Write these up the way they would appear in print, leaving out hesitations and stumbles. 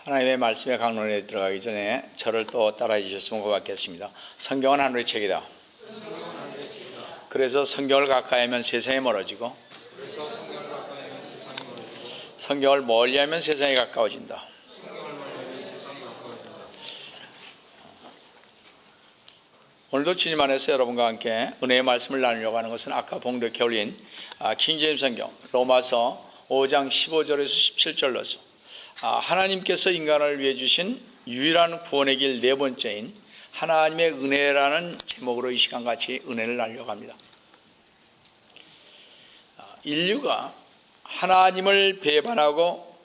하나님의 말씀의 강론에 들어가기 전에 저를 또 따라해 주셨으면 고맙겠습니다. 성경은 하늘의 책이다. 그래서 성경을 가까이 하면 세상이 멀어지고 성경을 멀리하면 세상이 가까워진다. 오늘도 주님 안에서 여러분과 함께 은혜의 말씀을 나누려고 하는 것은 아까 봉독해 올린 킹제임스 성경 로마서 5장 15절에서 17절로서 하나님께서 인간을 위해 주신 유일한 구원의 길 네 번째인 하나님의 은혜라는 제목으로 이 시간 같이 은혜를 나누려고 합니다. 인류가 하나님을 배반하고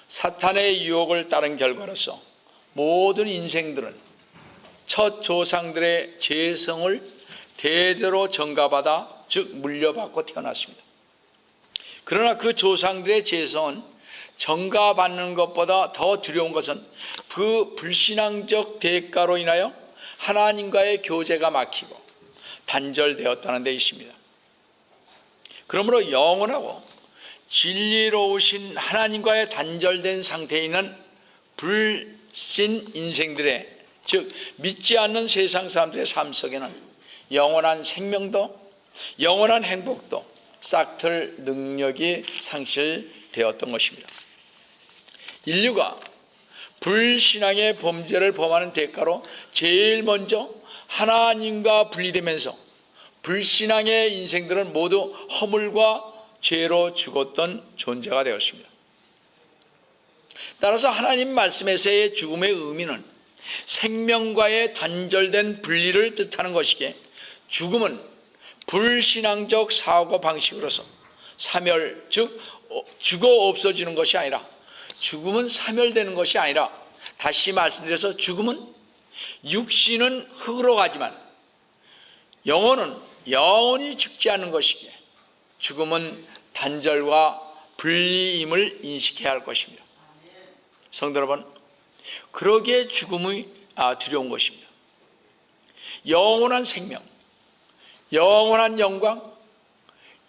사탄의 유혹을 따른 결과로서 모든 인생들은 첫 조상들의 죄성을 대대로 전가받아 즉 물려받고 태어났습니다. 그러나 그 조상들의 죄성은 전가받는 것보다 더 두려운 것은 그 불신앙적 대가로 인하여 하나님과의 교제가 막히고 단절되었다는 데 있습니다. 그러므로 영원하고 진리로우신 하나님과의 단절된 상태에 있는 불신 인생들의 즉 믿지 않는 세상 사람들의 삶 속에는 영원한 생명도 영원한 행복도 싹틀 능력이 상실되었던 것입니다. 인류가 불신앙의 범죄를 범하는 대가로 제일 먼저 하나님과 분리되면서 불신앙의 인생들은 모두 허물과 죄로 죽었던 존재가 되었습니다. 따라서 하나님 말씀에서의 죽음의 의미는 생명과의 단절된 분리를 뜻하는 것이기에 죽음은 불신앙적 사고방식으로서 사멸 즉 죽어 없어지는 것이 아니라 죽음은 사멸되는 것이 아니라 다시 말씀드려서 죽음은 육신은 흙으로 가지만 영혼은 영원히 죽지 않는 것이기에 죽음은 단절과 분리임을 인식해야 할 것입니다. 성도 여러분, 그러기에 죽음이 두려운 것입니다. 영원한 생명, 영원한 영광,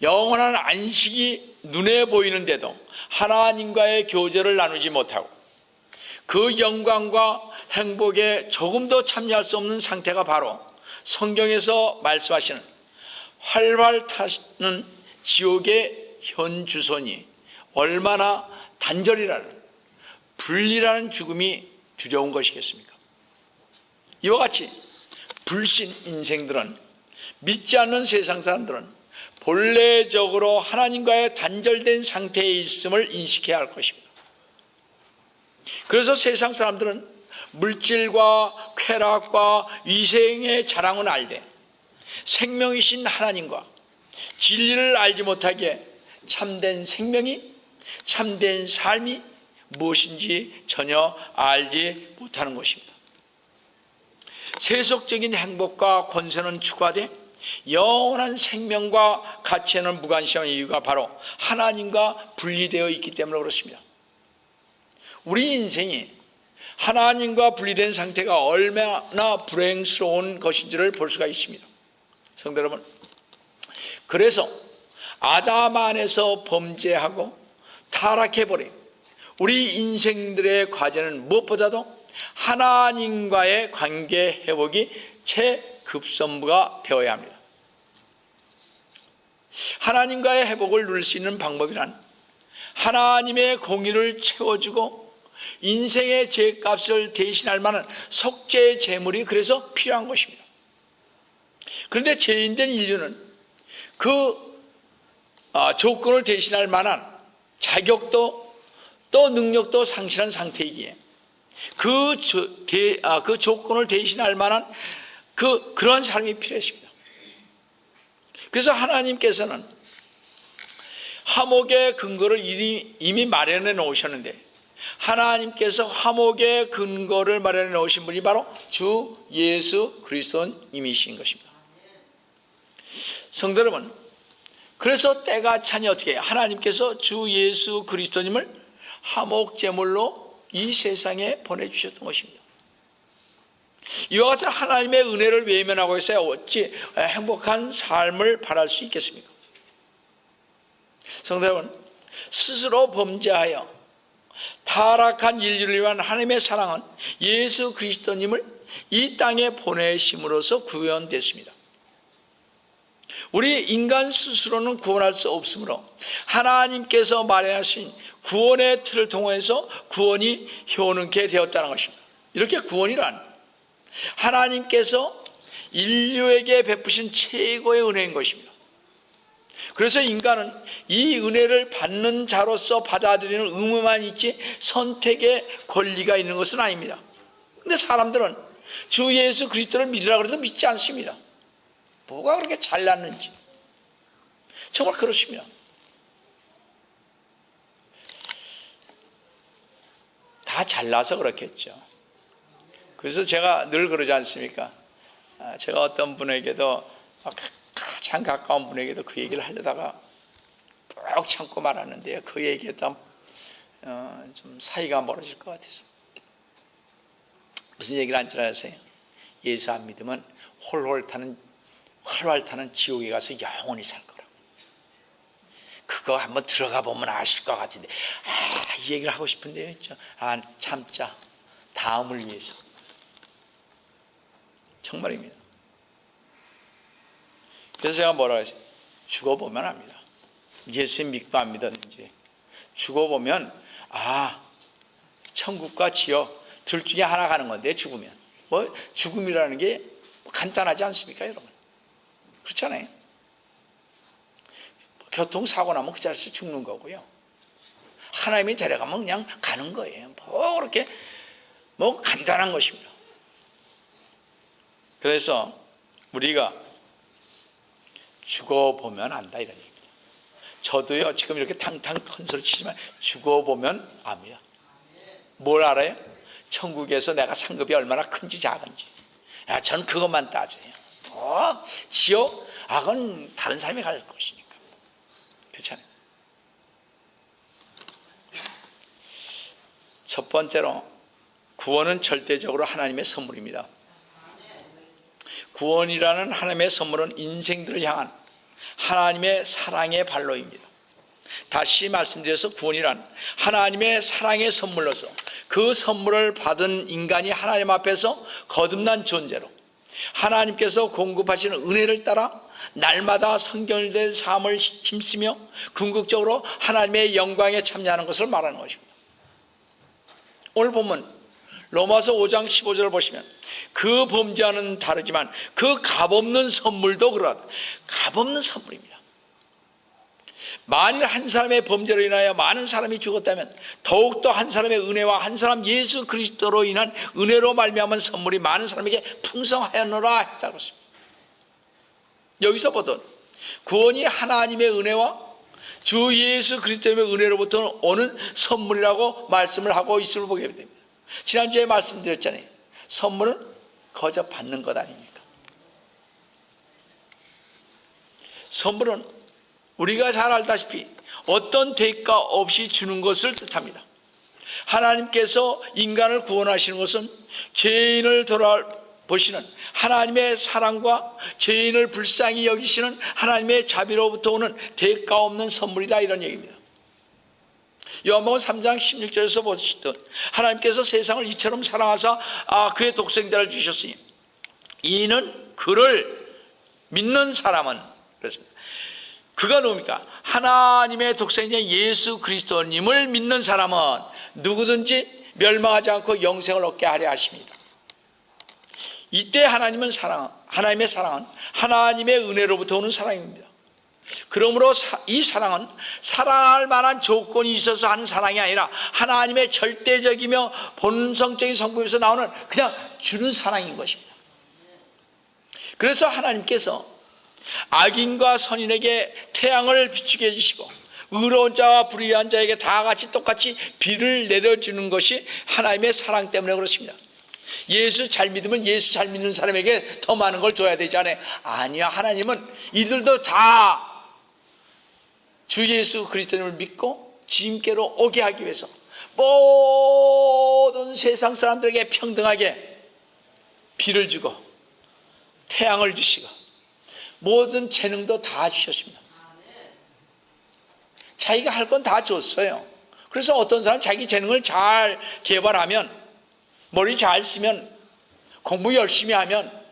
영원한 안식이 눈에 보이는데도 하나님과의 교제를 나누지 못하고 그 영광과 행복에 조금도 참여할 수 없는 상태가 바로 성경에서 말씀하시는 활활 타는 지옥의 현 주소니 얼마나 단절이라는 분리라는 죽음이 두려운 것이겠습니까? 이와 같이 불신 인생들은 믿지 않는 세상 사람들은 본래적으로 하나님과의 단절된 상태에 있음을 인식해야 할 것입니다. 그래서 세상 사람들은 물질과 쾌락과 위생의 자랑은 알되 생명이신 하나님과 진리를 알지 못하기에 참된 생명이 참된 삶이 무엇인지 전혀 알지 못하는 것입니다. 세속적인 행복과 권세는 추구하되 영원한 생명과 가치에는 무관심한 이유가 바로 하나님과 분리되어 있기 때문에 그렇습니다. 우리 인생이 하나님과 분리된 상태가 얼마나 불행스러운 것인지를 볼 수가 있습니다. 성도 여러분, 그래서 아담 안에서 범죄하고 타락해버린 우리 인생들의 과제는 무엇보다도 하나님과의 관계 회복이 최급선무가 되어야 합니다. 하나님과의 회복을 누릴 수 있는 방법이란 하나님의 공의를 채워주고 인생의 죄값을 대신할 만한 속죄의 제물이 그래서 필요한 것입니다. 그런데 죄인된 인류는 그 조건을 대신할 만한 자격도 또 능력도 상실한 상태이기에 그 조건을 대신할 만한 그런 사람이 필요했습니다. 그래서 하나님께서는 화목의 근거를 이미 마련해 놓으셨는데 하나님께서 화목의 근거를 마련해 놓으신 분이 바로 주 예수 그리스도님이신 것입니다. 성도 여러분, 그래서 때가 차니 어떻게 해요? 하나님께서 주 예수 그리스도님을 화목제물로 이 세상에 보내주셨던 것입니다. 이와 같은 하나님의 은혜를 외면하고 있어야 어찌 행복한 삶을 바랄 수 있겠습니까? 성도 여러분, 스스로 범죄하여 타락한 인류를 위한 하나님의 사랑은 예수 그리스도님을 이 땅에 보내심으로써 구원됐습니다. 우리 인간 스스로는 구원할 수 없으므로 하나님께서 마련하신 구원의 틀을 통해서 구원이 효능케 되었다는 것입니다. 이렇게 구원이란 하나님께서 인류에게 베푸신 최고의 은혜인 것입니다. 그래서 인간은 이 은혜를 받는 자로서 받아들이는 의무만 있지 선택의 권리가 있는 것은 아닙니다. 그런데 사람들은 주 예수 그리스도를 믿으라고 해도 믿지 않습니다. 뭐가 그렇게 잘났는지. 정말 그렇습니다. 다 잘나서 그렇겠죠. 그래서 제가 늘 그러지 않습니까? 제가 어떤 분에게도 가장 가까운 분에게도 그 얘기를 하려다가 꼭 참고 말하는데요. 그 얘기에 좀 사이가 멀어질 것 같아서. 무슨 얘기를 하는지 아세요? 예수 안 믿으면 활활 타는 지옥에 가서 영원히 살 거라고. 그거 한번 들어가 보면 아실 것 같은데, 이 얘기를 하고 싶은데요. 참자. 다음을 위해서. 정말입니다. 그래서 제가 뭐라고 했어요? 죽어보면 압니다. 예수 믿고 안 믿었는지. 죽어보면, 천국과 지옥 둘 중에 하나 가는 건데, 죽으면. 죽음이라는 게 간단하지 않습니까, 여러분? 그렇잖아요. 교통사고 나면 그 자리에서 죽는 거고요. 하나님이 데려가면 그냥 가는 거예요. 그렇게, 간단한 것입니다. 그래서 우리가 죽어보면 안다, 이런 얘기입니다. 저도요, 지금 이렇게 탕탕 큰 소리 치지만 죽어보면 압니다. 뭘 알아요? 천국에서 내가 상급이 얼마나 큰지 작은지. 전 그것만 따져요. 지옥? 그건 다른 사람이 갈 것이니까. 그렇잖아요. 첫 번째로, 구원은 절대적으로 하나님의 선물입니다. 구원이라는 하나님의 선물은 인생들을 향한 하나님의 사랑의 발로입니다. 다시 말씀드려서 구원이란 하나님의 사랑의 선물로서 그 선물을 받은 인간이 하나님 앞에서 거듭난 존재로 하나님께서 공급하시는 은혜를 따라 날마다 성결된 삶을 힘쓰며 궁극적으로 하나님의 영광에 참여하는 것을 말하는 것입니다. 오늘 보면 로마서 5장 15절을 보시면 그 범죄와는 다르지만 그 값없는 선물도 그러하다. 값없는 선물입니다. 만일 한 사람의 범죄로 인하여 많은 사람이 죽었다면 더욱더 한 사람의 은혜와 한 사람 예수 그리스도로 인한 은혜로 말미암은 선물이 많은 사람에게 풍성하였노라 했다고 했습니다. 여기서 보던 구원이 하나님의 은혜와 주 예수 그리스도의 은혜로부터 오는 선물이라고 말씀을 하고 있음을 보게 됩니다. 지난주에 말씀드렸잖아요. 선물은 거저 받는 것 아닙니까? 선물은 우리가 잘 알다시피 어떤 대가 없이 주는 것을 뜻합니다. 하나님께서 인간을 구원하시는 것은 죄인을 돌아보시는 하나님의 사랑과 죄인을 불쌍히 여기시는 하나님의 자비로부터 오는 대가 없는 선물이다, 이런 얘기입니다. 요한복음 3장 16절에서 보시듯 하나님께서 세상을 이처럼 사랑하사 그의 독생자를 주셨으니 이는 그를 믿는 사람은, 그렇습니다. 그가 누굽니까? 하나님의 독생자 예수 그리스도님을 믿는 사람은 누구든지 멸망하지 않고 영생을 얻게 하려 하십니다. 이때 하나님의 사랑은 하나님의 은혜로부터 오는 사랑입니다. 그러므로 이 사랑은 사랑할 만한 조건이 있어서 하는 사랑이 아니라 하나님의 절대적이며 본성적인 성품에서 나오는 그냥 주는 사랑인 것입니다. 그래서 하나님께서 악인과 선인에게 태양을 비추게 해주시고 의로운 자와 불의한 자에게 다 같이 똑같이 비를 내려주는 것이 하나님의 사랑 때문에 그렇습니다. 예수 잘 믿으면 예수 잘 믿는 사람에게 더 많은 걸 줘야 되잖아요. 아니야, 하나님은 이들도 다 주 예수 그리스도님을 믿고 주님께로 오게 하기 위해서 모든 세상 사람들에게 평등하게 비를 주고 태양을 주시고 모든 재능도 다 주셨습니다. 자기가 할 건 다 줬어요. 그래서 어떤 사람은 자기 재능을 잘 개발하면, 머리 잘 쓰면, 공부 열심히 하면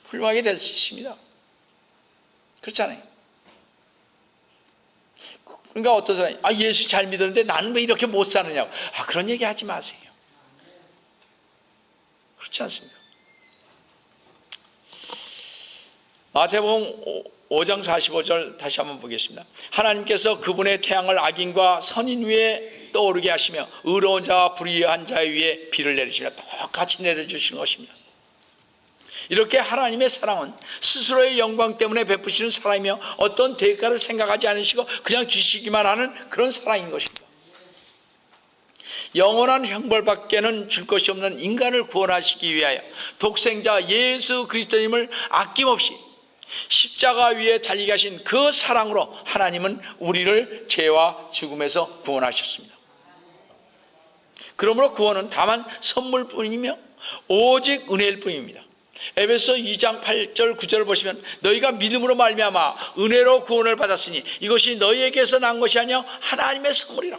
훌륭하게 될 수 있습니다. 그렇잖아요. 그러니까 어떤 사람이 예수 잘 믿었는데 나는 왜 이렇게 못 사느냐고. 그런 얘기 하지 마세요. 그렇지 않습니까? 마태복음 5장 45절 다시 한번 보겠습니다. 하나님께서 그분의 태양을 악인과 선인 위에 떠오르게 하시며 의로운 자와 불의한 자 위에 비를 내리시며 똑같이 내려주시는 것입니다. 이렇게 하나님의 사랑은 스스로의 영광 때문에 베푸시는 사랑이며 어떤 대가를 생각하지 않으시고 그냥 주시기만 하는 그런 사랑인 것입니다. 영원한 형벌밖에는 줄 것이 없는 인간을 구원하시기 위하여 독생자 예수 그리스도님을 아낌없이 십자가 위에 달리게 하신 그 사랑으로 하나님은 우리를 죄와 죽음에서 구원하셨습니다. 그러므로 구원은 다만 선물뿐이며 오직 은혜일 뿐입니다. 에베소 2장 8절 9절을 보시면 너희가 믿음으로 말미암아 은혜로 구원을 받았으니 이것이 너희에게서 난 것이 아니요 하나님의 선물이라.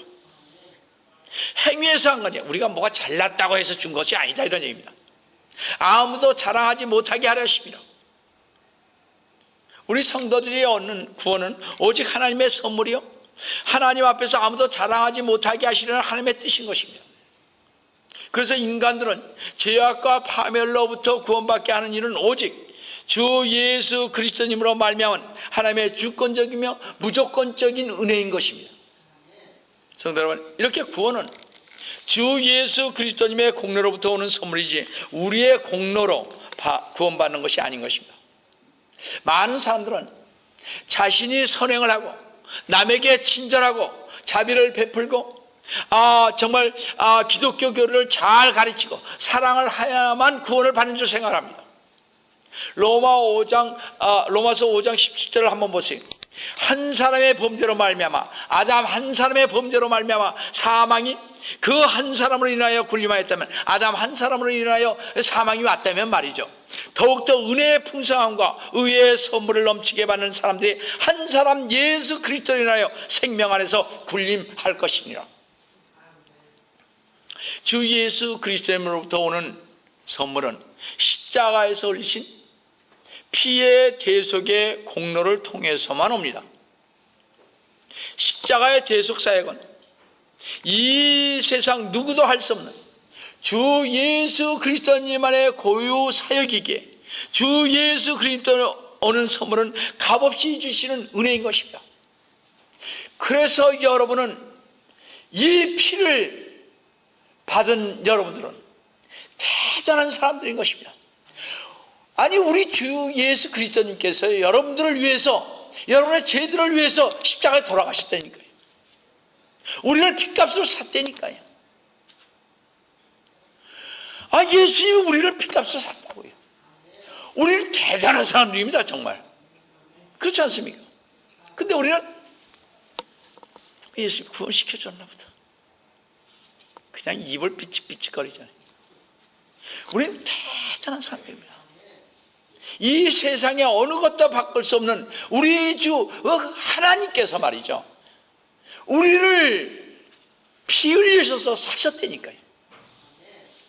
행위에서 한 거냐, 우리가 뭐가 잘났다고 해서 준 것이 아니다, 이런 얘기입니다. 아무도 자랑하지 못하게 하려 하십니다. 우리 성도들이 얻는 구원은 오직 하나님의 선물이요 하나님 앞에서 아무도 자랑하지 못하게 하시려는 하나님의 뜻인 것입니다. 그래서 인간들은 죄악과 파멸로부터 구원받게 하는 일은 오직 주 예수 그리스도님으로 말미암은 하나님의 주권적이며 무조건적인 은혜인 것입니다. 성도 여러분, 이렇게 구원은 주 예수 그리스도님의 공로로부터 오는 선물이지 우리의 공로로 구원받는 것이 아닌 것입니다. 많은 사람들은 자신이 선행을 하고 남에게 친절하고 자비를 베풀고 정말 기독교 교리를 잘 가르치고 사랑을 해야만 구원을 받는 줄 생각합니다. 로마서 5장 17절을 한번 보세요. 한 사람의 범죄로 말미암아 아담 한 사람의 범죄로 말미암아 사망이 그 한 사람으로 인하여 군림하였다면 아담 한 사람으로 인하여 사망이 왔다면 말이죠. 더욱더 은혜의 풍성함과 의의 선물을 넘치게 받는 사람들이 한 사람 예수 그리스도로 인하여 생명 안에서 군림할 것이니라. 주 예수 그리스도로부터 오는 선물은 십자가에서 흘리신 피의 대속의 공로를 통해서만 옵니다. 십자가의 대속 사역은 이 세상 누구도 할 수 없는 주 예수 그리스도님만의 고유 사역이기에 주 예수 그리스도로 오는 선물은 값없이 주시는 은혜인 것입니다. 그래서 여러분은 이 피를 받은 여러분들은 대단한 사람들인 것입니다. 아니, 우리 주 예수 그리스도님께서 여러분들을 위해서, 여러분의 죄들을 위해서 십자가에 돌아가셨다니까요. 우리를 핏값으로 샀다니까요. 예수님이 우리를 핏값으로 샀다고요. 우리는 대단한 사람들입니다, 정말. 그렇지 않습니까? 근데 우리는 예수님 구원시켜줬나 보다. 그냥 입을 삐찍삐찍거리잖아요. 우리는 대단한 사람입니다. 이 세상에 어느 것도 바꿀 수 없는 우리 주 하나님께서 말이죠, 우리를 피 흘리셔서 사셨다니까요.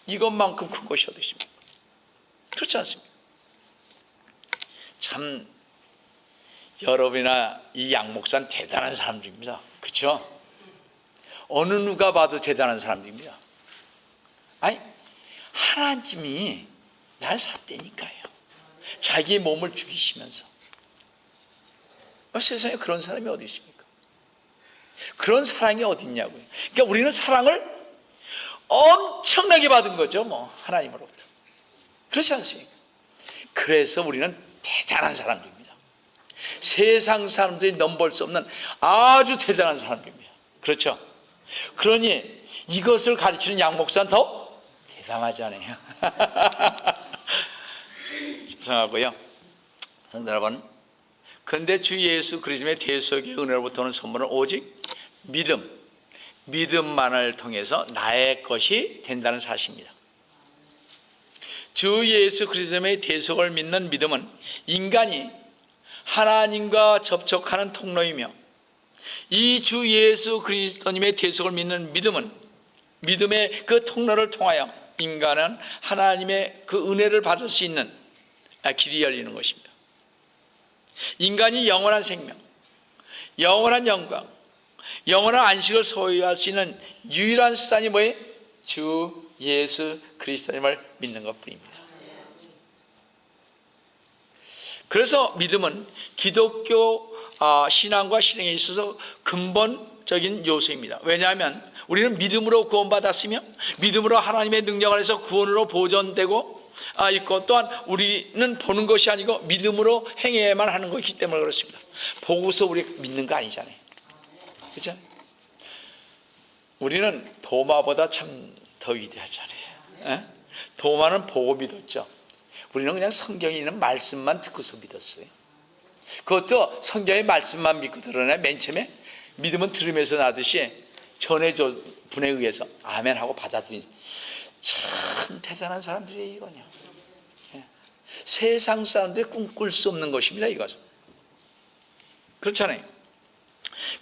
이것만큼 큰 것이 어디 있습니까? 그렇지 않습니까? 참 여러분이나 이 양 목사는 대단한 사람들입니다. 그렇죠? 어느 누가 봐도 대단한 사람들입니다. 하나님이 날 샀다니까요. 자기의 몸을 죽이시면서. 세상에 그런 사람이 어디 있습니까? 그런 사랑이 어디 있냐고요. 그러니까 우리는 사랑을 엄청나게 받은 거죠, 하나님으로부터. 그렇지 않습니까? 그래서 우리는 대단한 사람들입니다. 세상 사람들이 넘볼 수 없는 아주 대단한 사람들입니다. 그렇죠? 그러니 이것을 가르치는 양 목사는 더 대단하지 않아요? 죄송하고요. 성도 여러분, 그런데 주 예수 그리스도의 대속의 은혜로부터 오는 선물은 오직 믿음만을 통해서 나의 것이 된다는 사실입니다. 주 예수 그리스도의 대속을 믿는 믿음은 인간이 하나님과 접촉하는 통로이며 이 주 예수 그리스도님의 대속을 믿는 믿음은 믿음의 그 통로를 통하여 인간은 하나님의 그 은혜를 받을 수 있는 길이 열리는 것입니다. 인간이 영원한 생명, 영원한 영광, 영원한 안식을 소유할 수 있는 유일한 수단이 뭐예요? 주 예수 그리스도님을 믿는 것뿐입니다. 그래서 믿음은 기독교 신앙과 실행에 있어서 근본적인 요소입니다. 왜냐하면 우리는 믿음으로 구원받았으며 믿음으로 하나님의 능력 안에서 구원으로 보존되고 있고, 또한 우리는 보는 것이 아니고 믿음으로 행해야만 하는 것이기 때문에 그렇습니다. 보고서 우리 믿는 거 아니잖아요. 그렇죠? 우리는 도마보다 참 더 위대하잖아요. 도마는 보고 믿었죠. 우리는 그냥 성경에 있는 말씀만 듣고서 믿었어요. 그것도 성경의 말씀만 믿고 들어내. 맨 처음에 믿음은 들으면서 나듯이 전해줘 분에 의해서 아멘 하고 받아들이지. 참 대단한 사람들이에요, 이거요. 세상 사람들이 꿈꿀 수 없는 것입니다, 이것은. 그렇잖아요.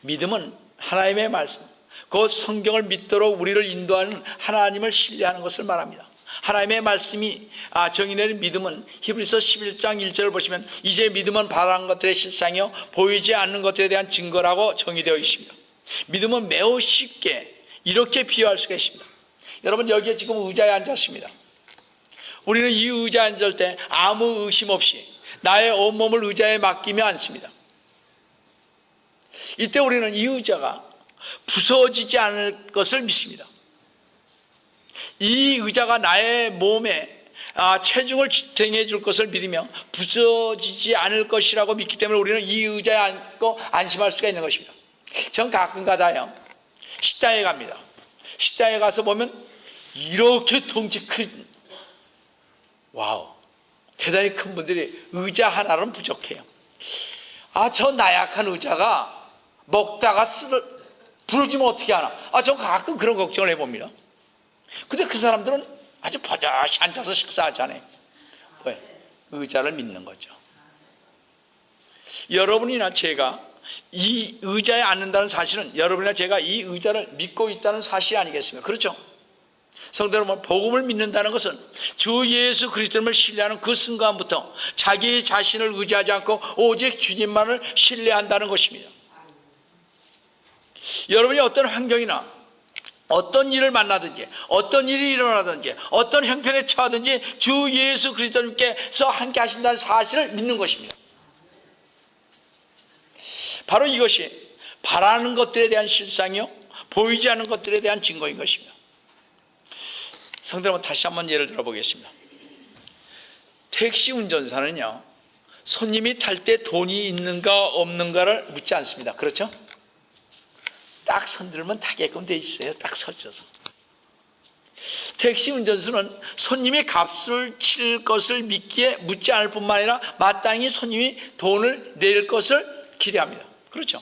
믿음은 하나님의 말씀, 그 성경을 믿도록 우리를 인도하는 하나님을 신뢰하는 것을 말합니다. 하나님의 말씀이 정의내린 믿음은 히브리서 11장 1절을 보시면 이제 믿음은 바라는 것들의 실상이요 보이지 않는 것들에 대한 증거라고 정의되어 있습니다. 믿음은 매우 쉽게 이렇게 비유할 수가 있습니다. 여러분, 여기에 지금 의자에 앉았습니다. 우리는 이 의자에 앉을 때 아무 의심 없이 나의 온몸을 의자에 맡기며 앉습니다. 이때 우리는 이 의자가 부서지지 않을 것을 믿습니다. 이 의자가 나의 몸에 체중을 지탱해 줄 것을 믿으며 부서지지 않을 것이라고 믿기 때문에 우리는 이 의자에 앉고 안심할 수가 있는 것입니다. 전 가끔 가다요 식당에 갑니다. 식당에 가서 보면 이렇게 덩치 큰, 와우, 대단히 큰 분들이 의자 하나는 부족해요. 저 나약한 의자가 먹다가 부러지면 어떻게 하나. 전 가끔 그런 걱정을 해봅니다. 근데 그 사람들은 아주 버젓이 앉아서 식사하잖아요. 왜? 의자를 믿는 거죠. 여러분이나 제가 이 의자에 앉는다는 사실은 여러분이나 제가 이 의자를 믿고 있다는 사실이 아니겠습니까? 그렇죠? 성도 여러분, 복음을 믿는다는 것은 주 예수 그리스도를 신뢰하는 그 순간부터 자기 자신을 의지하지 않고 오직 주님만을 신뢰한다는 것입니다. 여러분이 어떤 환경이나 어떤 일을 만나든지 어떤 일이 일어나든지 어떤 형편에 처하든지 주 예수 그리스도님께서 함께 하신다는 사실을 믿는 것입니다. 바로 이것이 바라는 것들에 대한 실상이요 보이지 않는 것들에 대한 증거인 것입니다. 성도 여러분, 다시 한번 예를 들어보겠습니다. 택시 운전사는요 손님이 탈 때 돈이 있는가 없는가를 묻지 않습니다. 그렇죠? 딱 손들면 타게끔 돼 있어요. 딱 서져서. 택시 운전수는 손님이 값을 칠 것을 믿기에 묻지 않을 뿐만 아니라 마땅히 손님이 돈을 낼 것을 기대합니다. 그렇죠?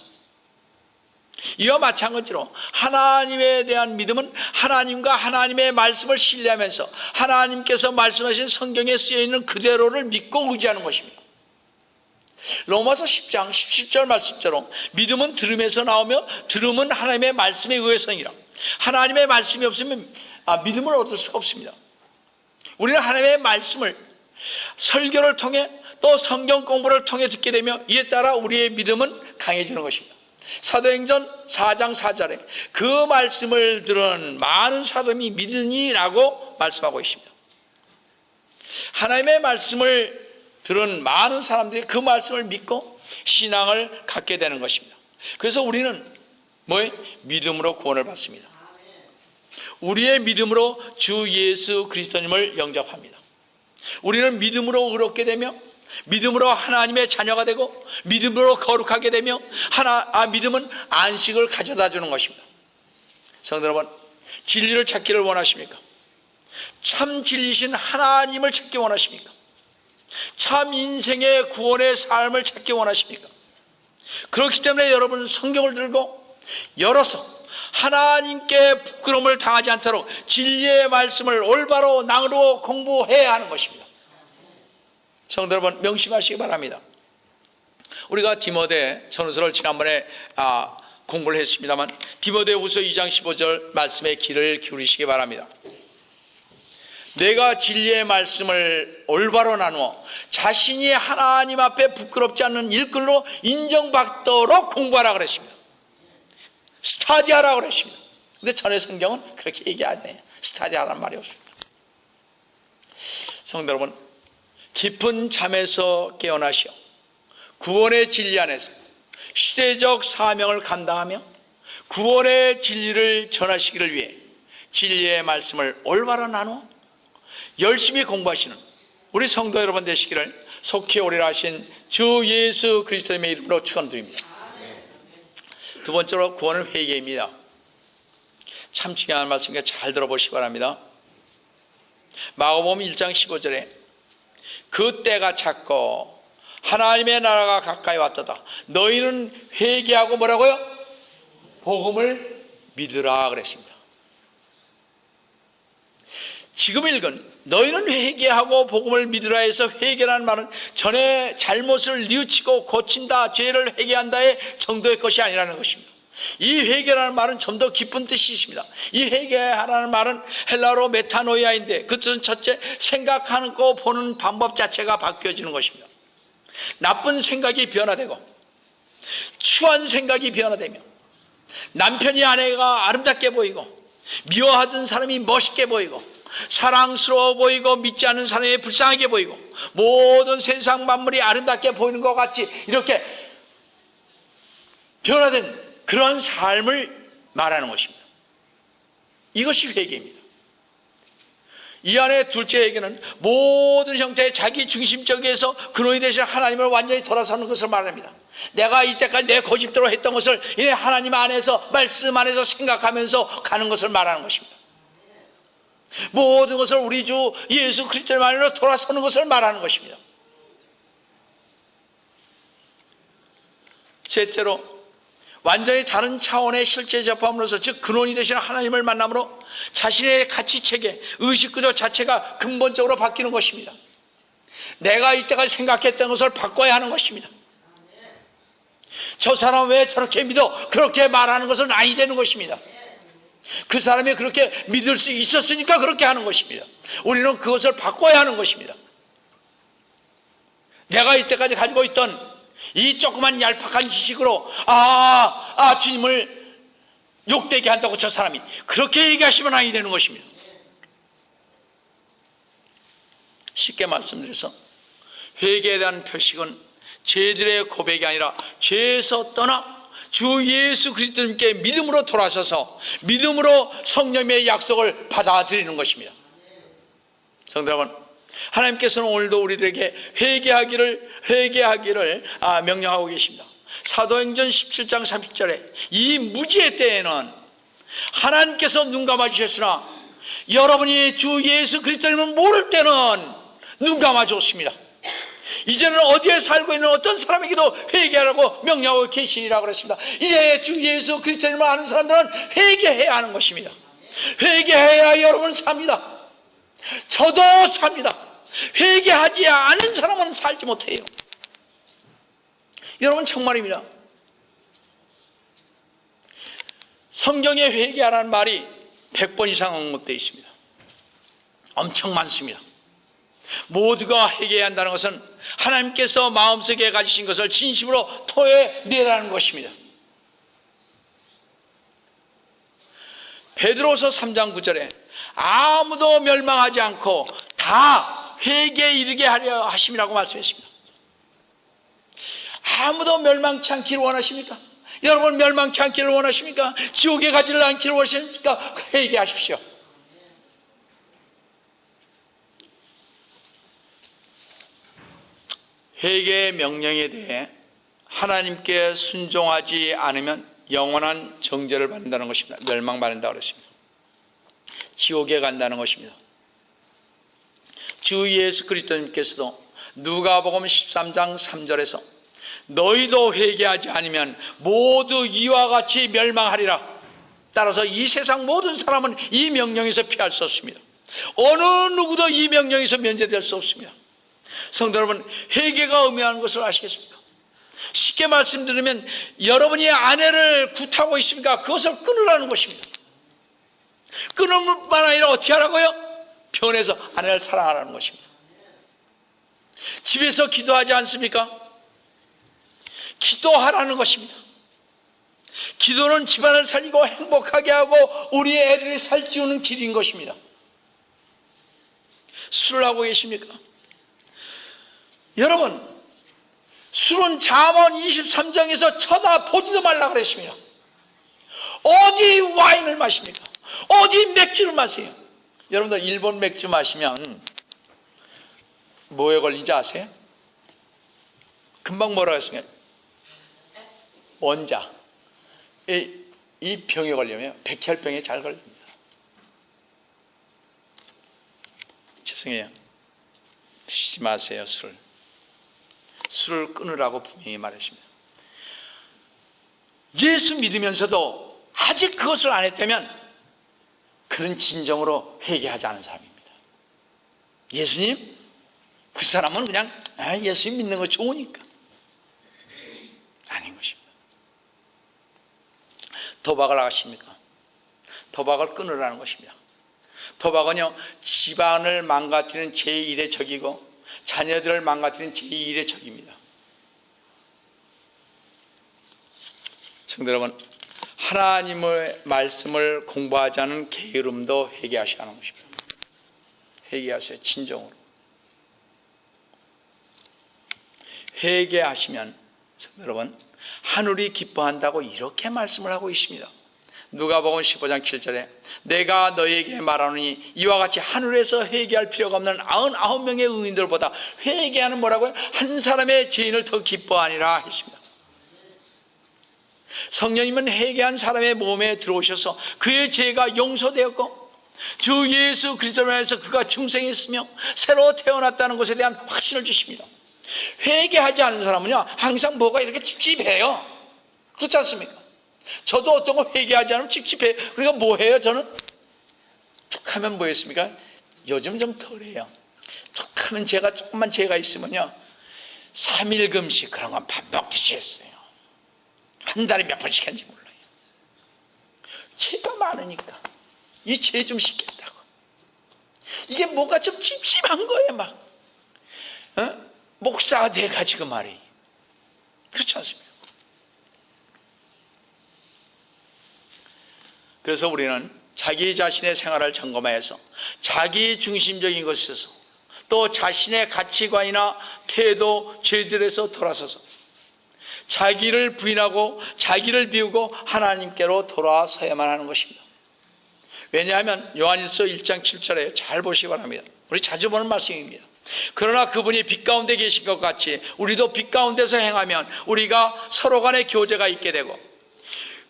이와 마찬가지로 하나님에 대한 믿음은 하나님과 하나님의 말씀을 신뢰하면서 하나님께서 말씀하신 성경에 쓰여있는 그대로를 믿고 의지하는 것입니다. 로마서 10장 17절 말씀처럼 믿음은 들음에서 나오며 들음은 하나님의 말씀에 의해서이라. 하나님의 말씀이 없으면 믿음을 얻을 수가 없습니다. 우리는 하나님의 말씀을 설교를 통해 또 성경 공부를 통해 듣게 되며 이에 따라 우리의 믿음은 강해지는 것입니다. 사도행전 4장 4절에 그 말씀을 들은 많은 사람이 믿으니라고 말씀하고 있습니다. 하나님의 말씀을 들은 많은 사람들이 그 말씀을 믿고 신앙을 갖게 되는 것입니다. 그래서 우리는 믿음으로 구원을 받습니다. 우리의 믿음으로 주 예수 그리스도님을 영접합니다. 우리는 믿음으로 의롭게 되며 믿음으로 하나님의 자녀가 되고 믿음으로 거룩하게 되며 믿음은 안식을 가져다 주는 것입니다. 성도 여러분, 진리를 찾기를 원하십니까? 참 진리신 하나님을 찾기 원하십니까? 참 인생의 구원의 삶을 찾기 원하십니까? 그렇기 때문에 여러분 성경을 들고 열어서 하나님께 부끄러움을 당하지 않도록 진리의 말씀을 올바로 나누어 공부해야 하는 것입니다. 성도 여러분, 명심하시기 바랍니다. 우리가 디모데 전후서를 지난번에 공부를 했습니다만 디모데후서 2장 15절 말씀에 귀를 기울이시기 바랍니다. 내가 진리의 말씀을 올바로 나누어 자신이 하나님 앞에 부끄럽지 않는 일꾼으로 인정받도록 공부하라 그랬습니다. 스타디하라 그랬습니다. 근데 전의 성경은 그렇게 얘기 안 해요. 스타디하라는 말이 없습니다. 성도 여러분, 깊은 잠에서 깨어나시어 구원의 진리 안에서 시대적 사명을 감당하며 구원의 진리를 전하시기를 위해 진리의 말씀을 올바로 나누어 열심히 공부하시는 우리 성도 여러분 되시기를 속히 오리라 하신 주 예수 그리스도의 이름으로 축원드립니다. 두 번째로 구원은 회개입니다. 참 중요한 말씀이니까 잘 들어보시기 바랍니다. 마가복음 1장 15절에 그 때가 찼고 하나님의 나라가 가까이 왔도다. 너희는 회개하고 뭐라고요? 복음을 믿으라 그랬습니다. 지금 읽은 너희는 회개하고 복음을 믿으라 해서 회개라는 말은 전에 잘못을 뉘우치고 고친다, 죄를 회개한다의 정도의 것이 아니라는 것입니다. 이 회개라는 말은 좀 더 깊은 뜻이 있습니다. 이 회개하라는 말은 헬라어로 메타노이아인데 그 뜻은 첫째, 생각하는 거 보는 방법 자체가 바뀌어지는 것입니다. 나쁜 생각이 변화되고 추한 생각이 변화되며 남편이 아내가 아름답게 보이고 미워하던 사람이 멋있게 보이고 사랑스러워 보이고 믿지 않는 사람이 불쌍하게 보이고 모든 세상 만물이 아름답게 보이는 것 같이 이렇게 변화된 그런 삶을 말하는 것입니다. 이것이 회개입니다. 이 안에 둘째 회개는 모든 형태의 자기 중심적에서 근원이 되신 하나님을 완전히 돌아서는 것을 말합니다. 내가 이때까지 내 고집대로 했던 것을 이제 하나님 안에서 말씀 안에서 생각하면서 가는 것을 말하는 것입니다. 모든 것을 우리 주 예수 그리스도의 말로 돌아서는 것을 말하는 것입니다. 셋째로 완전히 다른 차원의 실제 접함으로써 즉 근원이 되시는 하나님을 만남으로 자신의 가치체계, 의식구조 자체가 근본적으로 바뀌는 것입니다. 내가 이때까지 생각했던 것을 바꿔야 하는 것입니다. 저 사람 왜 저렇게 믿어? 그렇게 말하는 것은 아니 되는 것입니다. 그 사람이 그렇게 믿을 수 있었으니까 그렇게 하는 것입니다. 우리는 그것을 바꿔야 하는 것입니다. 내가 이때까지 가지고 있던 이 조그만 얄팍한 지식으로 주님을 욕되게 한다고 저 사람이 그렇게 얘기하시면 아니 되는 것입니다. 쉽게 말씀드려서 회개에 대한 표식은 죄들의 고백이 아니라 죄에서 떠나 주 예수 그리스도님께 믿음으로 돌아서서 믿음으로 성령의 약속을 받아들이는 것입니다. 성도 여러분, 하나님께서는 오늘도 우리들에게 회개하기를 명령하고 계십니다. 사도행전 17장 30절에 이 무지의 때에는 하나님께서 눈 감아 주셨으나 여러분이 주 예수 그리스도님을 모를 때는 눈 감아 줬습니다. 이제는 어디에 살고 있는 어떤 사람에게도 회개하라고 명령하고 계시리라고 그랬습니다. 이제 주 예수 그리스도님을 아는 사람들은 회개해야 하는 것입니다. 회개해야 여러분 삽니다. 저도 삽니다. 회개하지 않은 사람은 살지 못해요. 여러분 정말입니다. 성경에 회개하라는 말이 100번 이상 언급되어 있습니다. 엄청 많습니다. 모두가 회개해야 한다는 것은 하나님께서 마음속에 가지신 것을 진심으로 토해내라는 것입니다. 베드로서 3장 9절에 아무도 멸망하지 않고 다 회개에 이르게 하려 하심이라고 말씀했습니다. 아무도 멸망치 않기를 원하십니까? 여러분 멸망치 않기를 원하십니까? 지옥에 가지를 않기를 원하십니까? 회개하십시오. 회개의 명령에 대해 하나님께 순종하지 않으면 영원한 정죄를 받는다는 것입니다. 멸망받는다고 그랬습니다. 지옥에 간다는 것입니다. 주 예수 그리스도님께서도 누가복음 13장 3절에서 너희도 회개하지 않으면 모두 이와 같이 멸망하리라. 따라서 이 세상 모든 사람은 이 명령에서 피할 수 없습니다. 어느 누구도 이 명령에서 면제될 수 없습니다. 성도 여러분, 회개가 의미하는 것을 아시겠습니까? 쉽게 말씀드리면 여러분이 아내를 구타하고 있습니까? 그것을 끊으라는 것입니다. 끊을 뿐만 아니라 어떻게 하라고요? 변해서 아내를 사랑하라는 것입니다. 집에서 기도하지 않습니까? 기도하라는 것입니다. 기도는 집안을 살리고 행복하게 하고 우리의 애들을 살찌우는 길인 것입니다. 술을 하고 계십니까? 여러분, 술은 잠언 23장에서 쳐다보지도 말라 그랬습니다. 어디 와인을 마십니까? 어디 맥주를 마세요? 여러분들 일본 맥주 마시면 뭐에 걸린지 아세요? 금방 뭐라고 했습니까? 원자. 이 병에 걸리면 백혈병에 잘 걸립니다. 죄송해요. 드시지 마세요, 술. 술을 끊으라고 분명히 말했습니다. 예수 믿으면서도 아직 그것을 안 했다면 그런 진정으로 회개하지 않은 사람입니다. 예수님? 그 사람은 그냥 예수님 믿는 거 좋으니까. 아닌 것입니다. 도박을 하십니까? 도박을 끊으라는 것입니다. 도박은요, 집안을 망가뜨리는 제1의 적이고 자녀들을 망가뜨리는 제1의 적입니다. 성도 여러분, 하나님의 말씀을 공부하지 않은 게으름도 회개하셔야 하는 것입니다. 회개하세요. 진정으로. 회개하시면 성도 여러분, 하늘이 기뻐한다고 이렇게 말씀을 하고 있습니다. 누가복음 15장 7절에 내가 너에게 말하노니 이와 같이 하늘에서 회개할 필요가 없는 99명의 의인들보다 회개하는 뭐라고요? 한 사람의 죄인을 더 기뻐하니라 했습니다. 성령님은 회개한 사람의 몸에 들어오셔서 그의 죄가 용서되었고 주 예수 그리스도로 인해서 그가 중생했으며 새로 태어났다는 것에 대한 확신을 주십니다. 회개하지 않는 사람은요, 항상 뭐가 이렇게 찝찝해요. 그렇지 않습니까? 저도 어떤 거 회개하지 않으면 찝찝해요. 그러니까 뭐 해요, 저는? 툭 하면 뭐 했습니까? 요즘 좀 덜해요. 툭 하면 제가 조금만 죄가 있으면요, 3일 금식 그런 건 밥 먹듯이 했어요. 한 달에 몇 번씩 했는지 몰라요. 죄가 많으니까 이 죄 좀 씻겠다고. 이게 뭐가 좀 찝찝한 거예요, 막. 목사가 돼가지고 말이. 그렇지 않습니까? 그래서 우리는 자기 자신의 생활을 점검해서 자기 중심적인 것에서 또 자신의 가치관이나 태도, 죄들에서 돌아서서 자기를 부인하고 자기를 비우고 하나님께로 돌아서야만 하는 것입니다. 왜냐하면 요한일서 1장 7절에 잘 보시기 바랍니다. 우리 자주 보는 말씀입니다. 그러나 그분이 빛 가운데 계신 것 같이 우리도 빛 가운데서 행하면 우리가 서로 간의 교제가 있게 되고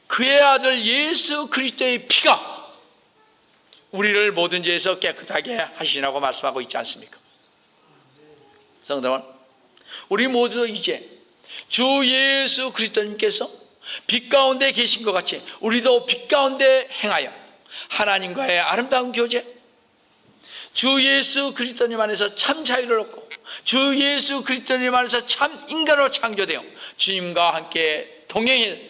그의 아들 예수 그리스도의 피가 우리를 모든 죄에서 깨끗하게 하시라고 말씀하고 있지 않습니까? 성도 여러분, 우리 모두 이제 주 예수 그리스도님께서 빛 가운데 계신 것 같이 우리도 빛 가운데 행하여 하나님과의 아름다운 교제, 주 예수 그리스도님 안에서 참 자유를 얻고 주 예수 그리스도님 안에서 참 인간으로 창조되어 주님과 함께 동행해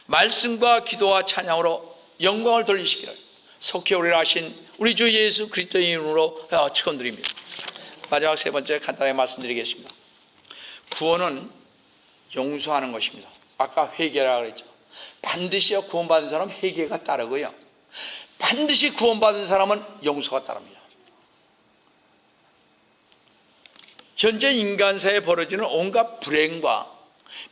말씀과 기도와 찬양으로 영광을 돌리시기를 속히 오리라 하신 우리 주 예수 그리스도의 이름으로 축원드립니다. 마지막 세 번째 간단하게 말씀드리겠습니다. 구원은 용서하는 것입니다. 아까 회개라고 그랬죠. 반드시요 구원받은 사람은 회개가 따르고요, 반드시 구원받은 사람은 용서가 따릅니다. 현재 인간사에 벌어지는 온갖 불행과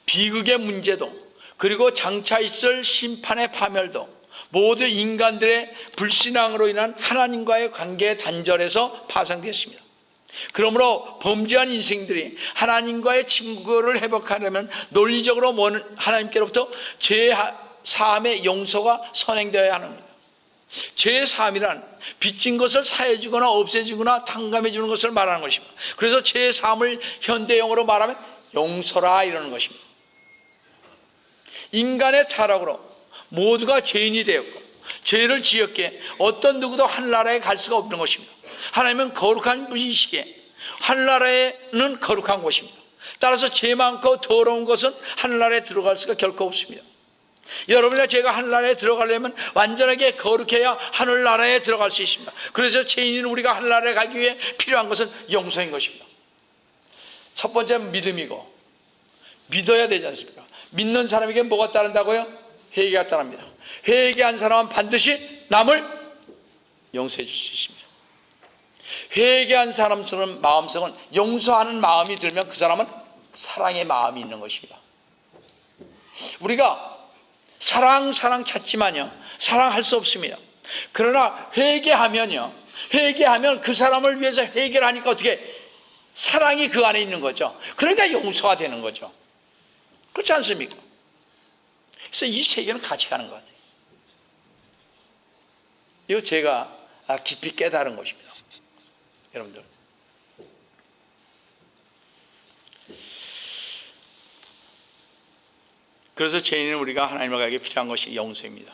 비극의 문제도 그리고 장차 있을 심판의 파멸도 모두 인간들의 불신앙으로 인한 하나님과의 관계 단절에서 파생됐습니다. 그러므로 범죄한 인생들이 하나님과의 친구를 회복하려면 논리적으로 하나님께로부터 죄 사함의 용서가 선행되어야 합니다. 죄 사함이란 빚진 것을 사해주거나 없애주거나 탕감해주는 것을 말하는 것입니다. 그래서 죄 사함을 현대용어로 말하면 용서라 이러는 것입니다. 인간의 타락으로 모두가 죄인이 되었고 죄를 지었기에 어떤 누구도 하늘나라에 갈 수가 없는 것입니다. 하나님은 거룩한 분이시기에 하늘나라에는 거룩한 곳입니다. 따라서 죄 많고 더러운 것은 하늘나라에 들어갈 수가 결코 없습니다. 여러분이나 제가 하늘나라에 들어가려면 완전하게 거룩해야 하늘나라에 들어갈 수 있습니다. 그래서 죄인인 우리가 하늘나라에 가기 위해 필요한 것은 용서인 것입니다. 첫 번째는 믿음이고, 믿어야 되지 않습니까? 믿는 사람에게 뭐가 따른다고요? 회개가 따릅니다. 회개한 사람은 반드시 남을 용서해 줄 수 있습니다. 회개한 사람은 마음속은 용서하는 마음이 들면 그 사람은 사랑의 마음이 있는 것입니다. 우리가 사랑 찾지만요, 사랑할 수 없습니다. 그러나 회개하면 그 사람을 위해서 회개를 하니까 어떻게 사랑이 그 안에 있는 거죠. 그러니까 용서가 되는 거죠. 그렇지 않습니까? 그래서 이 세계는 같이 가는 것 같아요. 이거 제가 깊이 깨달은 것입니다. 여러분들, 그래서 죄인은 우리가 하나님을 가기 필요한 것이 용서입니다.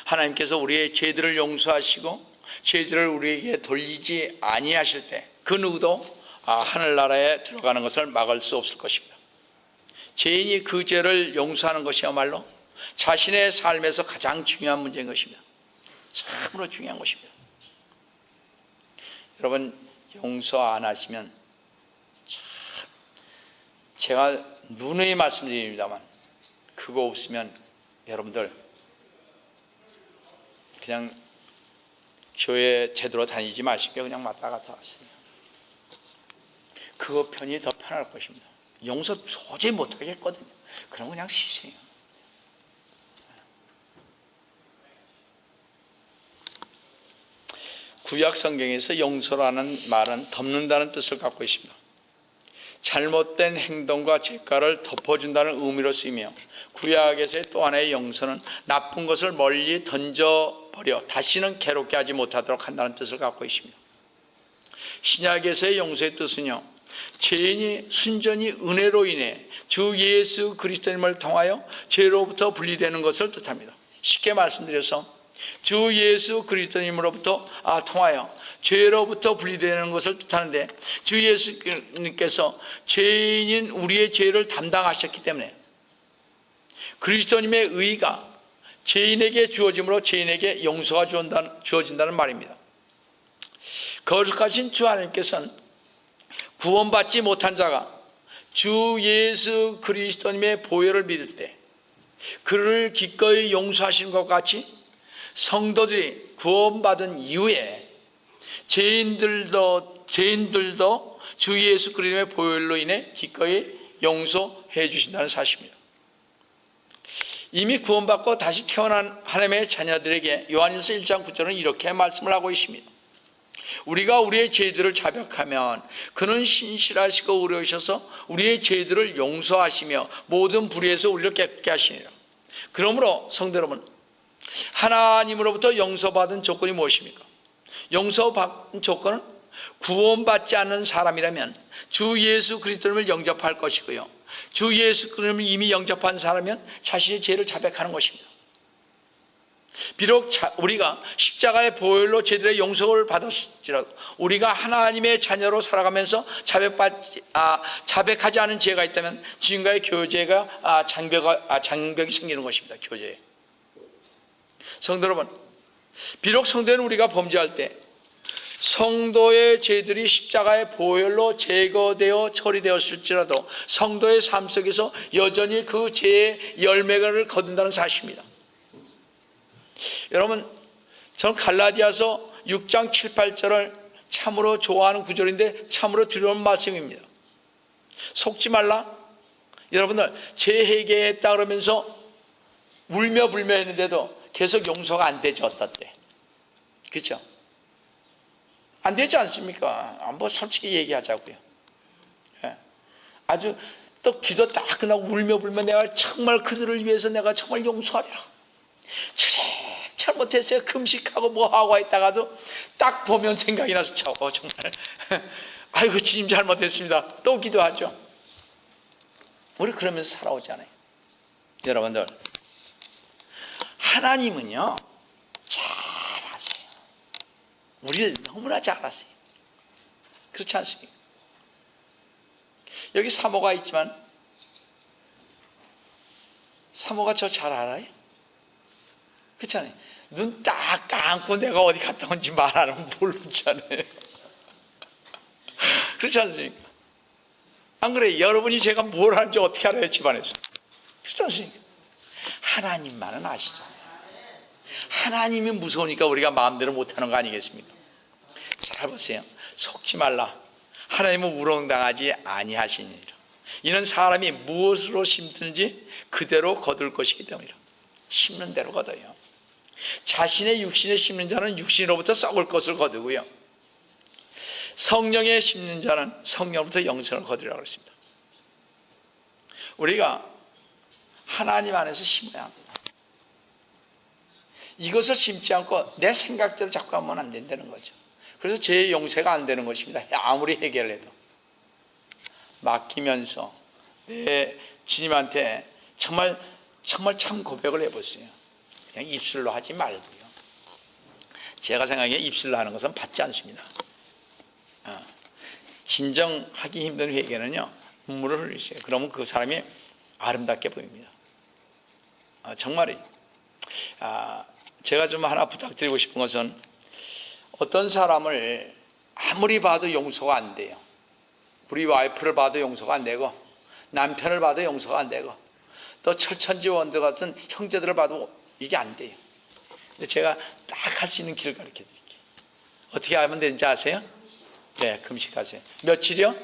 하나님께서 우리의 죄들을 용서하시고 죄들을 우리에게 돌리지 아니하실 때 그 누구도 하늘나라에 들어가는 것을 막을 수 없을 것입니다. 죄인이 그 죄를 용서하는 것이야말로 자신의 삶에서 가장 중요한 문제인 것입니다. 참으로 중요한 것입니다. 여러분, 용서 안 하시면 제가 누누이 말씀드립니다만 그거 없으면 여러분들 그냥 교회 제대로 다니지 마시고 그냥 왔다 갔다 하세요. 그거 편이 더 편할 것입니다. 용서 도저히 못하겠거든요. 그럼 그냥 쉬세요. 구약 성경에서 용서라는 말은 덮는다는 뜻을 갖고 있습니다. 잘못된 행동과 죄가를 덮어준다는 의미로 쓰이며, 구약에서의 또 하나의 용서는 나쁜 것을 멀리 던져버려 다시는 괴롭게 하지 못하도록 한다는 뜻을 갖고 있습니다. 신약에서의 용서의 뜻은요, 죄인이 순전히 은혜로 인해 주 예수 그리스도님을 통하여 죄로부터 분리되는 것을 뜻합니다. 쉽게 말씀드려서 주 예수 그리스도님으로부터 통하여 죄로부터 분리되는 것을 뜻하는데, 주 예수님께서 죄인인 우리의 죄를 담당하셨기 때문에 그리스도님의 의가 죄인에게 주어짐으로 죄인에게 용서가 주어진다는 말입니다. 거룩하신 주 하나님께서는 구원받지 못한 자가 주 예수 그리스도님의 보혈을 믿을 때 그를 기꺼이 용서하시는 것 같이 성도들이 구원받은 이후에 죄인들도 주 예수 그리스도의 보혈로 인해 기꺼이 용서해 주신다는 사실입니다. 이미 구원받고 다시 태어난 하나님의 자녀들에게 요한일서 1장 9절은 이렇게 말씀을 하고 있습니다. 우리가 우리의 죄들을 자백하면 그는 신실하시고 의로우셔서 우리의 죄들을 용서하시며 모든 불의에서 우리를 깨끗게 하시니라. 그러므로 성도 여러분, 하나님으로부터 용서받은 조건이 무엇입니까? 용서받은 조건은 구원받지 않는 사람이라면 주 예수 그리스도를 영접할 것이고요, 주 예수 그리스도를 이미 영접한 사람이면 자신의 죄를 자백하는 것입니다. 비록 우리가 십자가의 보혈로 죄들의 용서를 받았을지라도 우리가 하나님의 자녀로 살아가면서 자백하지 않은 죄가 있다면 주님과의 교제가 장벽이 생기는 것입니다. 교제. 성도 여러분, 비록 성도는 우리가 범죄할 때 성도의 죄들이 십자가의 보혈로 제거되어 처리되었을지라도 성도의 삶 속에서 여전히 그 죄의 열매를 거둔다는 사실입니다. 여러분, 저는 갈라디아서 6장 7, 8절을 참으로 좋아하는 구절인데 참으로 두려운 말씀입니다. 속지 말라. 여러분들, 죄 회개했다 그러면서 울며 불며 했는데도 계속 용서가 안 되죠. 어떨 때, 그렇죠? 안 되지 않습니까? 뭐 솔직히 얘기하자고요. 아주 또 기도 딱 끝나고 울며 불며 내가 정말 그들을 위해서 내가 정말 용서하리라, 잘못했어요, 금식하고 뭐하고 있다가도 딱 보면 생각이 나서 정말 아이고 주님 잘못했습니다, 또 기도하죠. 우리 그러면서 살아오잖아요. 여러분들, 하나님은요 잘하세요. 우리를 너무나 잘하세요. 그렇지 않습니까? 여기 사모가 있지만 사모가 저 잘 알아요? 그렇잖아요. 눈 딱 감고 내가 어디 갔다 온지 말 안 하면 모르잖아요. 그렇지 않습니까? 안 그래요? 여러분이 제가 뭘 하는지 어떻게 알아요? 집안에서. 그렇지 않습니까? 하나님만은 아시잖아요. 하나님이 무서우니까 우리가 마음대로 못하는 거 아니겠습니까? 잘 보세요. 속지 말라. 하나님은 우롱당하지 아니하시니라. 이는 사람이 무엇으로 심든지 그대로 거둘 것이기 때문이라. 심는 대로 거둬요. 자신의 육신에 심는 자는 육신으로부터 썩을 것을 거두고요, 성령에 심는 자는 성령으로부터 영생을 거두리라고 했습니다. 우리가 하나님 안에서 심어야 합니다. 이것을 심지 않고 내 생각대로 자꾸 하면 안 된다는 거죠. 그래서 제 용서가 안 되는 것입니다. 아무리 해결을 해도. 맡기면서 내 주님한테 정말 참 고백을 해보세요. 그냥 입술로 하지 말고요. 제가 생각에 입술로 하는 것은 받지 않습니다. 진정하기 힘든 회개는요, 눈물을 흘리세요. 그러면 그 사람이 아름답게 보입니다. 정말이에요. 제가 좀 하나 부탁드리고 싶은 것은, 어떤 사람을 아무리 봐도 용서가 안 돼요. 우리 와이프를 봐도 용서가 안 되고, 남편을 봐도 용서가 안 되고, 또 철천지원들 같은 형제들을 봐도 이게 안 돼요. 근데 제가 딱 할 수 있는 길을 가르쳐 드릴게요. 어떻게 하면 되는지 아세요? 네, 금식하세요. 며칠이요?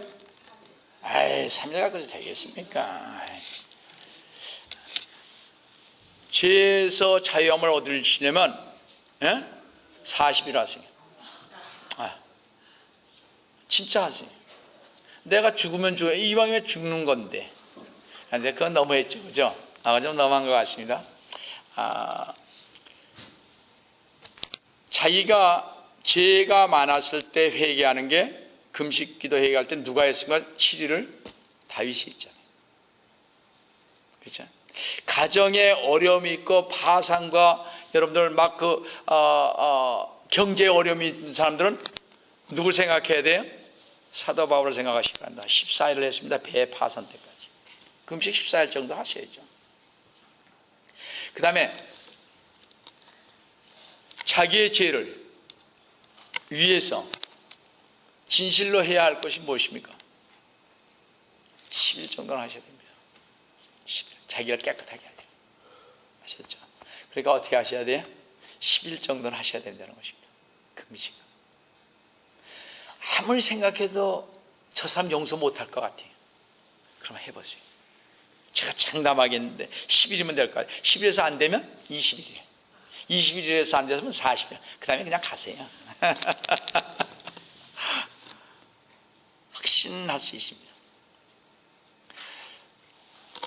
3일 갖고도 되겠습니까? 죄에서 자유함을 얻으시려면 40일 하세요. 진짜 하세요. 내가 죽으면 죽어요. 이왕이면 죽는 건데. 근데 그건 너무했죠, 그죠? 좀 너무한 것 같습니다. 자기가 죄가 많았을 때 회개하는 게, 금식 기도 회개할 때 누가 했습니까? 7일을 다윗이 했잖아요. 그렇죠? 가정에 어려움이 있고 파산과 여러분들 막 경제에 어려움이 있는 사람들은 누굴 생각해야 돼요? 사도 바울을 생각하시기 바랍니다. 14일을 했습니다. 배 파산 때까지. 금식 14일 정도 하셔야죠. 그 다음에 자기의 죄를 위해서 진실로 해야 할 것이 무엇입니까? 10일 정도는 하셔야 됩니다. 10일. 자기가 깨끗하게 하려고. 아셨죠? 그러니까 어떻게 하셔야 돼요? 10일 정도는 하셔야 된다는 것입니다. 금식. 아무리 생각해도 저 사람 용서 못할 것 같아요. 그럼 해보세요. 제가 장담하게 했는데 10일이면 될 것 같아요. 10일에서 안 되면 20일이에요. 21일에서 안 되면 40일. 그 다음에 그냥 가세요. 확신할 수 있습니다.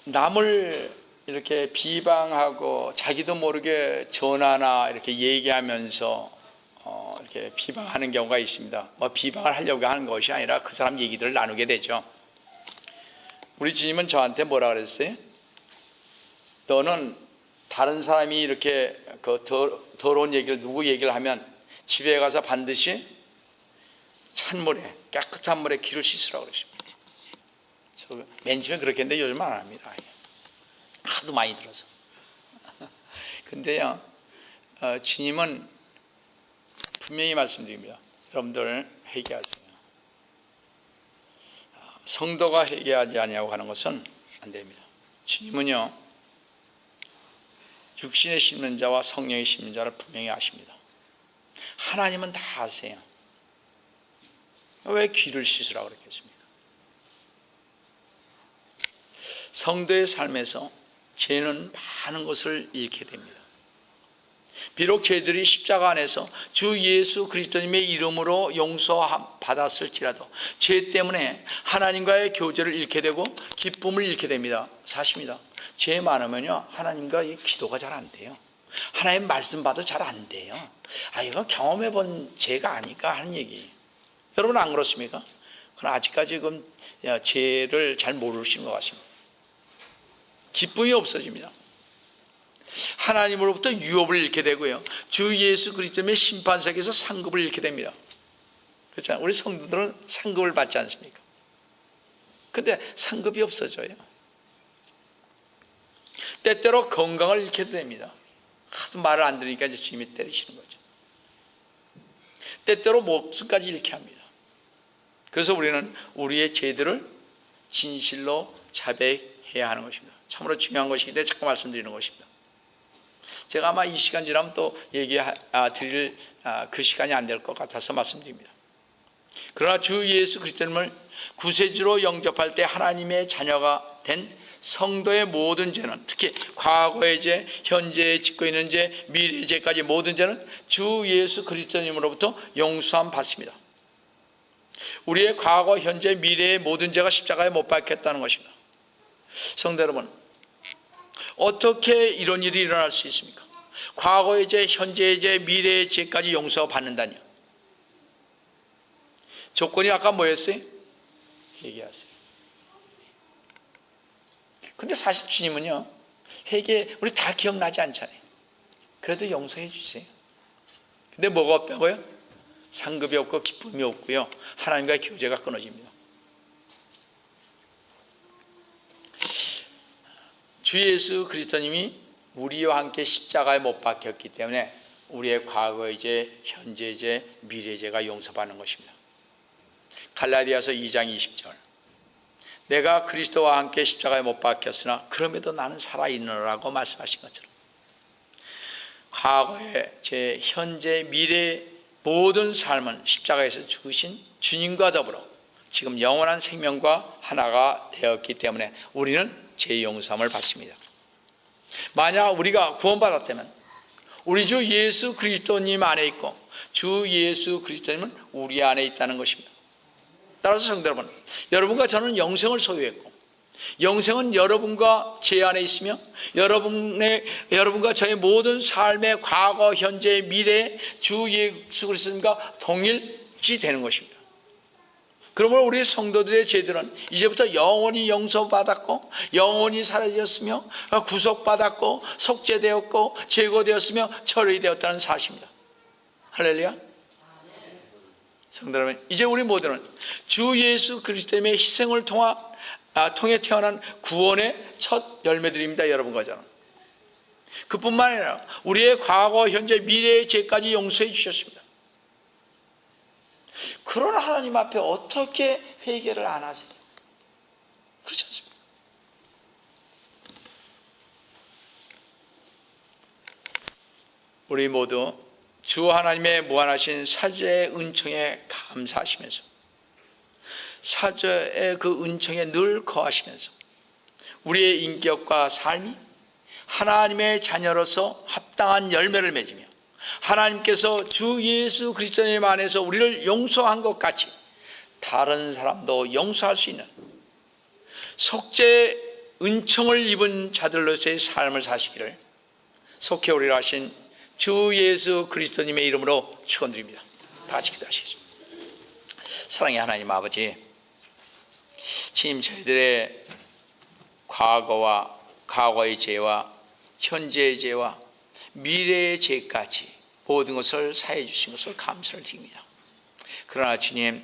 남을 이렇게 비방하고 자기도 모르게 전화나 이렇게 얘기하면서 이렇게 비방하는 경우가 있습니다. 비방을 하려고 하는 것이 아니라 그 사람 얘기들을 나누게 되죠. 우리 주님은 저한테 뭐라 그랬어요? 너는 다른 사람이 이렇게 더러운 얘기를, 누구 얘기를 하면 집에 가서 반드시 찬물에, 깨끗한 물에 귀를 씻으라고 그러십니다. 저 맨 처음에 그렇게 했는데 요즘 안 합니다. 하도 많이 들어서. 근데요, 주님은 분명히 말씀드립니다. 여러분들 회개하세요. 성도가 회개하지 아니하고 하는 것은 안 됩니다. 주님은요, 육신에 심는 자와 성령에 심는 자를 분명히 아십니다. 하나님은 다 아세요. 왜 귀를 씻으라고 그랬겠습니까? 성도의 삶에서 죄는 많은 것을 잃게 됩니다. 비록 죄들이 십자가 안에서 주 예수 그리스도님의 이름으로 용서받았을지라도 죄 때문에 하나님과의 교제를 잃게 되고 기쁨을 잃게 됩니다. 사실입니다. 죄 많으면요, 하나님과 기도가 잘 안 돼요. 하나님 말씀 봐도 잘 안 돼요. 이거 경험해 본 죄가 아닐까 하는 얘기. 여러분 안 그렇습니까? 그러나 아직까지 죄를 잘 모르시는 것 같습니다. 기쁨이 없어집니다. 하나님으로부터 유업을 잃게 되고요, 주 예수 그리스도의 심판석에서 상급을 잃게 됩니다. 그렇잖아요. 우리 성도들은 상급을 받지 않습니까? 근데 상급이 없어져요. 때때로 건강을 잃게 됩니다. 하도 말을 안 들으니까 이제 주님이 때리시는 거죠. 때때로 목숨까지 잃게 합니다. 그래서 우리는 우리의 죄들을 진실로 자백해야 하는 것입니다. 참으로 중요한 것이기 때문에 자꾸 말씀드리는 것입니다. 제가 아마 이 시간 지나면 또 드릴 그 시간이 안 될 것 같아서 말씀드립니다. 그러나 주 예수 그리스도님을 구세주로 영접할 때 하나님의 자녀가 된 성도의 모든 죄는, 특히 과거의 죄, 현재에 짓고 있는 죄, 미래의 죄까지 모든 죄는 주 예수 그리스도님으로부터 용서함 받습니다. 우리의 과거, 현재, 미래의 모든 죄가 십자가에 못 박혔다는 것입니다. 성도 여러분, 어떻게 이런 일이 일어날 수 있습니까? 과거의 죄, 현재의 죄, 미래의 죄까지 용서받는다니요. 조건이 아까 뭐였어요? 회개하세요. 근데 사실 주님은요, 회개 우리 다 기억나지 않잖아요. 그래도 용서해 주세요. 근데 뭐가 없다고요? 상급이 없고 기쁨이 없고요, 하나님과의 교제가 끊어집니다. 주 예수 그리스도님이 우리와 함께 십자가에 못 박혔기 때문에 우리의 과거의 죄, 현재의 죄, 미래의 죄가 용서받는 것입니다. 갈라디아서 2장 20절, 내가 그리스도와 함께 십자가에 못 박혔으나 그럼에도 나는 살아있느라고 말씀하신 것처럼 과거의 제 현재 미래의 모든 삶은 십자가에서 죽으신 주님과 더불어 지금 영원한 생명과 하나가 되었기 때문에 우리는 죄 용서함을 받습니다. 만약 우리가 구원받았다면 우리 주 예수 그리스도님 안에 있고 주 예수 그리스도님은 우리 안에 있다는 것입니다. 따라서 성도 여러분, 여러분과 저는 영생을 소유했고 영생은 여러분과 제 안에 있으며 여러분과 저의 모든 삶의 과거, 현재, 미래 주 예수 그리스도님과 동일시 되는 것입니다. 그러므로 우리 성도들의 죄들은 이제부터 영원히 용서받았고 영원히 사라졌으며 구속받았고 속죄되었고 제거되었으며 처리되었다는 사실입니다. 할렐루야. 성도 여러분, 이제 우리 모두는 주 예수 그리스도의 희생을 통해 태어난 구원의 첫 열매들입니다. 여러분과 저는. 그뿐만 아니라 우리의 과거, 현재, 미래의 죄까지 용서해 주셨습니다. 그러나 하나님 앞에 어떻게 회개를 안 하세요? 그렇지 않습니까? 우리 모두 주 하나님의 무한하신 사죄의 은총에 감사하시면서 사죄의 그 은총에 늘 거하시면서 우리의 인격과 삶이 하나님의 자녀로서 합당한 열매를 맺으며 하나님께서 주 예수 그리스도님 안에서 우리를 용서한 것 같이 다른 사람도 용서할 수 있는 속죄 은총을 입은 자들로서의 삶을 사시기를 속해 오리라 하신 주 예수 그리스도님의 이름으로 축원드립니다. 다 같이 기도하시겠습니다. 사랑의 하나님 아버지, 지금 저희들의 과거의 죄와 현재의 죄와 미래의 죄까지 모든 것을 사해 주신 것을 감사를 드립니다. 그러나 주님,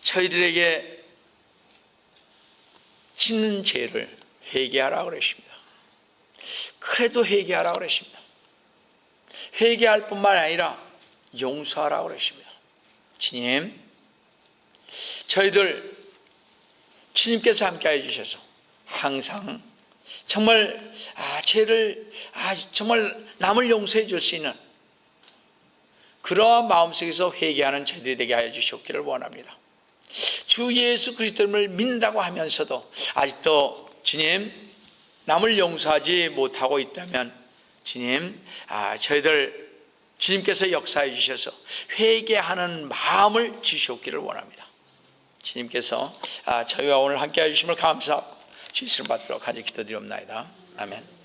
저희들에게 짓는 죄를 회개하라고 그러십니다. 그래도 회개하라고 그러십니다. 회개할 뿐만 아니라 용서하라고 그러십니다. 주님, 저희들 주님께서 함께 해주셔서 항상 정말 죄를 정말 남을 용서해 줄 수 있는 그러한 마음속에서 회개하는 저희들이 되게 하여 주시옵기를 원합니다. 주 예수 그리스도를 믿는다고 하면서도 아직도 주님 남을 용서하지 못하고 있다면 주님 저희들 주님께서 역사해 주셔서 회개하는 마음을 주시옵기를 원합니다. 주님께서 저희와 오늘 함께 해주심을 감사하고 주시를 받도록 간절히 기도드리옵나이다. 아멘.